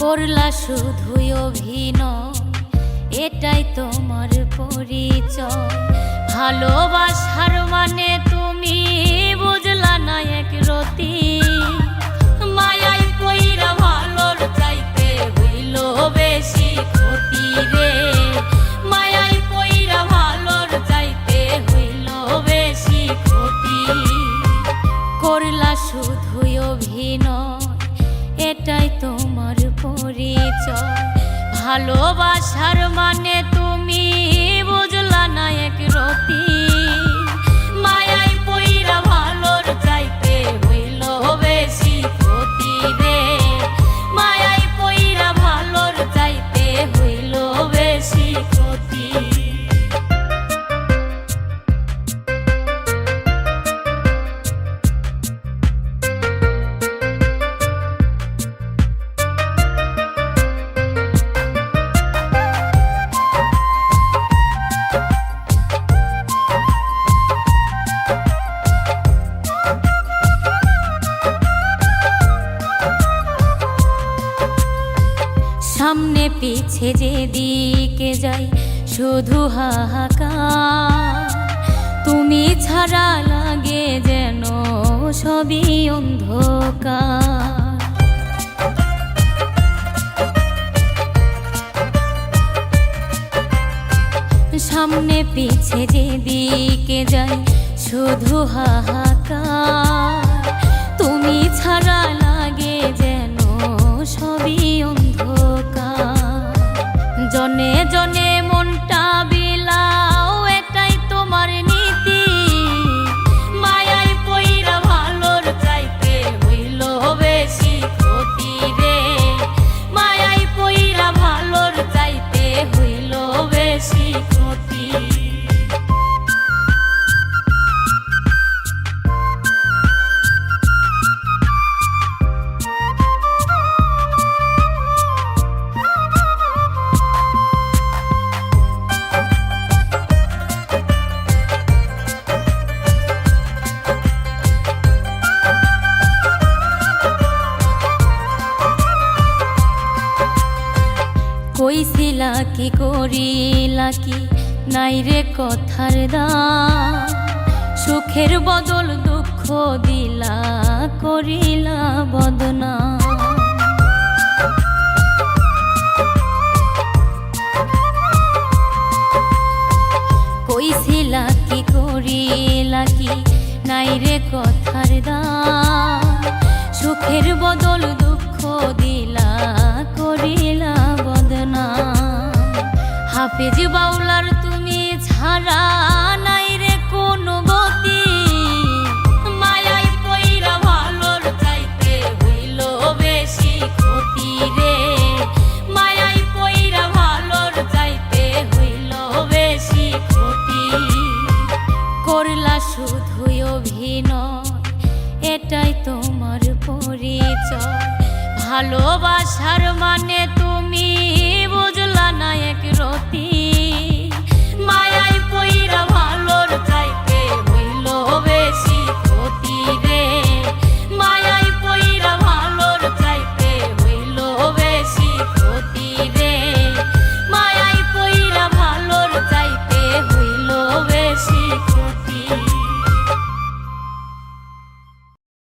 করলা শুধুই অভিনয়, এটাই তোমার পরিচয়। ভালোবাসার মানে তুমি বুঝলা না একরতি, মায়ায় পইরা ভালোর চাইতে হইল বেশি ক্ষতি রে। মায়ায় পইরা ভালোর চাইতে হইল বেশি ক্ষতি। করলা শুধুই অভিনয়, এটাই তোমার পরিচয়। ভালোবাসার মানে তুমি বুঝলা না একরতি, মায়ায় পইরা ভালোর চাইতে হইল বেশি ক্ষতি রে। মায়ায় পইরা ভালোর চাইতে হইল বেশি ক্ষতি। সামনে পিছে যেদিকে যাই শুধু হাহাকার, তুমি ছাড়া লাগে যেন সবই অন্ধকার। সামনে পিছে যেদিকে যাই শুধু হাহাকার, তুমি ছাড়া লাগে যেন সবই অন্ধকার। জনে জনে মনটা বিলাও, এটাই তোমার নীতি। মায়ায় পইরা ভালোর চাইতে হইল বেশি ক্ষতি রে। মায়ায় পইরা ভালোর চাইতে হইল বেশি ক্ষতি। কইছিলা কি করিলা কি নাই রে কথার দাম, সুখের বদল দুঃখ দিলা করিলা বদনাম। কইছিলা কি করিলা কি নাই রে কথার দাম, সুখের বদল দুঃখ দিলা করিলা বদনাম। হাফেজ বাউলার তুমি ছাড়া নাই রে কোনো গতি, মায়ায় পইরা ভালোর চাইতে হইল বেশি ক্ষতি রে। মায়ায় পইরা ভালোর চাইতে হইল বেশি ক্ষতি। করলা শুধুই অভিনয়, এটাই তোমার পরিচয়। ভালোবাসার মানে